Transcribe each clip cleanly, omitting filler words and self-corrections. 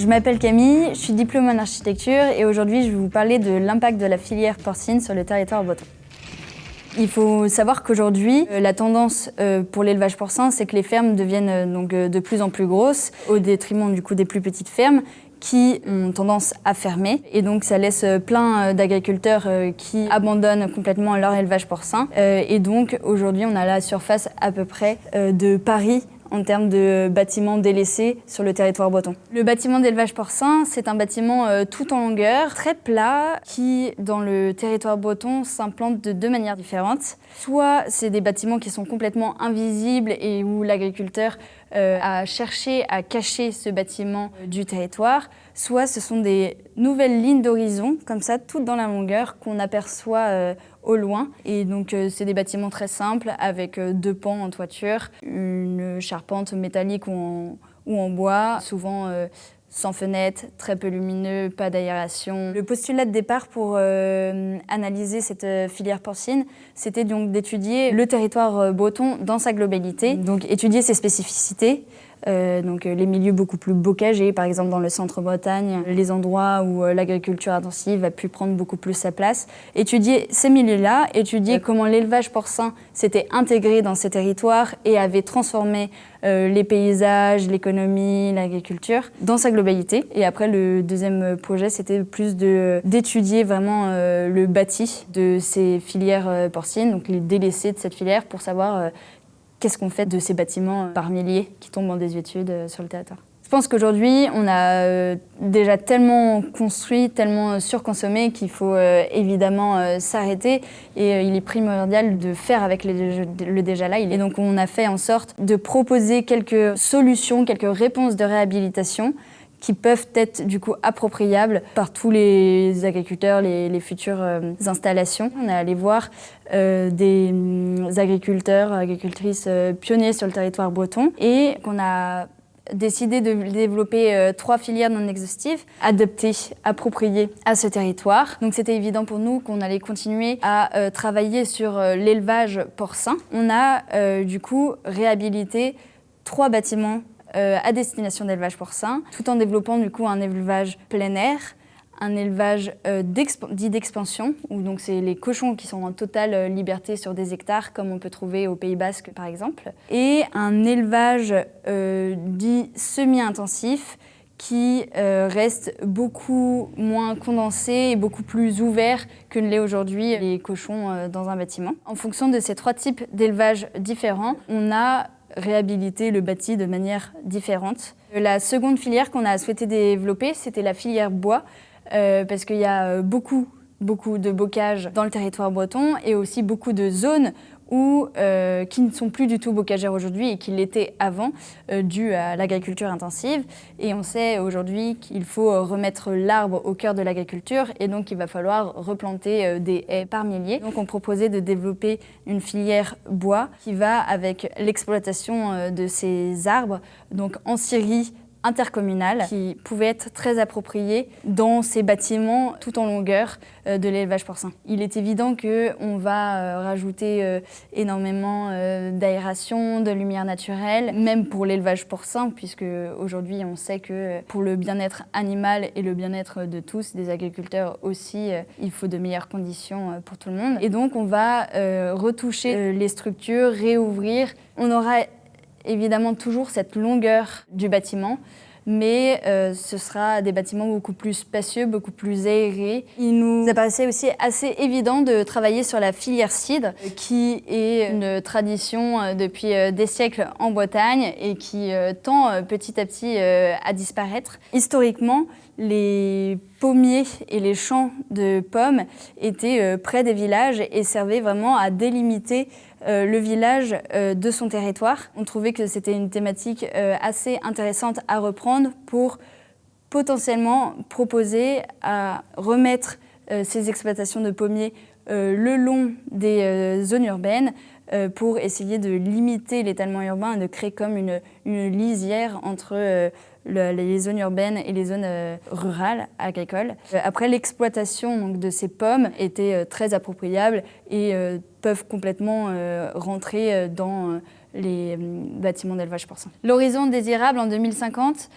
Je m'appelle Camille, je suis diplômée en architecture et aujourd'hui je vais vous parler de l'impact de la filière porcine sur le territoire breton. Il faut savoir qu'aujourd'hui, la tendance pour l'élevage porcin, c'est que les fermes deviennent donc de plus en plus grosses, au détriment du coup des plus petites fermes qui ont tendance à fermer. Et donc ça laisse plein d'agriculteurs qui abandonnent complètement leur élevage porcin. Et donc aujourd'hui, on a la surface à peu près de Paris en termes de bâtiments délaissés sur le territoire breton. Le bâtiment d'élevage porcin, c'est un bâtiment tout en longueur, très plat, qui, dans le territoire breton, s'implante de deux manières différentes. Soit c'est des bâtiments qui sont complètement invisibles et où l'agriculteur a cherché à cacher ce bâtiment du territoire, soit ce sont des nouvelles lignes d'horizon, comme ça, toutes dans la longueur, qu'on aperçoit au loin. Et donc c'est des bâtiments très simples avec deux pans en toiture, une charpente métallique ou en bois, souvent sans fenêtre, très peu lumineux, pas d'aération. Le postulat de départ pour analyser cette filière porcine, c'était donc d'étudier le territoire breton dans sa globalité, donc étudier ses spécificités. Donc les milieux beaucoup plus bocagés, par exemple dans le centre-Bretagne, les endroits où l'agriculture intensive a pu prendre beaucoup plus sa place. Étudier ces milieux-là, étudier comment l'élevage porcin s'était intégré dans ces territoires et avait transformé les paysages, l'économie, l'agriculture dans sa globalité. Et après, le deuxième projet, c'était plus d'étudier vraiment le bâti de ces filières porcines, donc les délaissés de cette filière, pour savoir qu'est-ce qu'on fait de ces bâtiments par milliers qui tombent en désuétude sur le territoire. Je pense qu'aujourd'hui, on a déjà tellement construit, tellement surconsommé qu'il faut évidemment s'arrêter. Et il est primordial de faire avec le déjà là. Et donc on a fait en sorte de proposer quelques solutions, quelques réponses de réhabilitation qui peuvent être du coup appropriables par tous les agriculteurs, les futures installations. On est allé voir des agriculteurs, agricultrices pionniers sur le territoire breton et qu'on a décidé de développer 3 filières non exhaustives, adaptées, appropriées à ce territoire. Donc c'était évident pour nous qu'on allait continuer à travailler sur l'élevage porcin. On a du coup réhabilité 3 bâtiments à destination d'élevage porcin, tout en développant du coup un élevage plein air, un élevage dit d'expansion, où donc c'est les cochons qui sont en totale liberté sur des hectares, comme on peut trouver au Pays Basque par exemple, et un élevage dit semi-intensif, qui reste beaucoup moins condensé et beaucoup plus ouvert que ne l'est aujourd'hui les cochons dans un bâtiment. En fonction de ces 3 types d'élevage différents, on a réhabiliter le bâti de manière différente. La seconde filière qu'on a souhaité développer, c'était la filière bois, parce qu'il y a beaucoup de bocage dans le territoire breton et aussi beaucoup de zones qui ne sont plus du tout bocagères aujourd'hui et qui l'étaient avant, dû à l'agriculture intensive. Et on sait aujourd'hui qu'il faut remettre l'arbre au cœur de l'agriculture et donc il va falloir replanter des haies par milliers. Donc on proposait de développer une filière bois qui va avec l'exploitation de ces arbres, donc en scierie intercommunale, qui pouvait être très appropriée dans ces bâtiments tout en longueur de l'élevage porcin. Il est évident qu'on va rajouter énormément d'aération, de lumière naturelle, même pour l'élevage porcin, puisque aujourd'hui on sait que pour le bien-être animal et le bien-être de tous, des agriculteurs aussi, il faut de meilleures conditions pour tout le monde. Et donc on va retoucher les structures, réouvrir. On aura évidemment toujours cette longueur du bâtiment, mais ce sera des bâtiments beaucoup plus spacieux, beaucoup plus aérés. Il nous apparaissait aussi assez évident de travailler sur la filière cidre, qui est une tradition depuis des siècles en Bretagne et qui tend petit à petit à disparaître. Historiquement, les pommiers et les champs de pommes étaient près des villages et servaient vraiment à délimiter le village de son territoire. On trouvait que c'était une thématique assez intéressante à reprendre pour potentiellement proposer à remettre ces exploitations de pommiers le long des zones urbaines pour essayer de limiter l'étalement urbain et de créer comme une lisière entre les zones urbaines et les zones rurales, agricoles. Après, l'exploitation donc, de ces pommes était très appropriable et peuvent complètement rentrer dans les bâtiments d'élevage porcin. L'horizon désirable en 2050,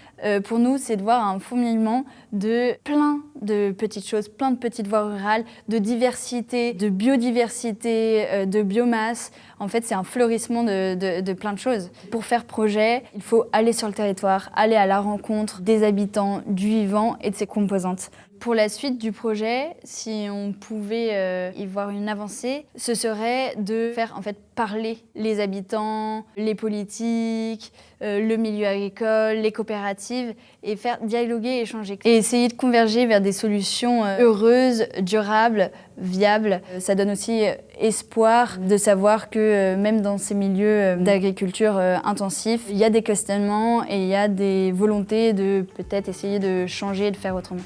pour nous, c'est de voir un fourmillement de plein de petites choses, plein de petites voies rurales, de diversité, de biodiversité, de biomasse. En fait, c'est un fleurissement de plein de choses. Pour faire projet, il faut aller sur le territoire, aller à la rencontre des habitants, du vivant et de ses composantes. Pour la suite du projet, si on pouvait y voir une avancée, ce serait de faire en fait parler les habitants, les politiques, le milieu agricole, les coopératives et faire dialoguer, échanger et essayer de converger vers des solutions heureuses, durables, viables. Ça donne aussi espoir de savoir que même dans ces milieux d'agriculture intensifs, il y a des questionnements et il y a des volontés de peut-être essayer de changer et de faire autrement.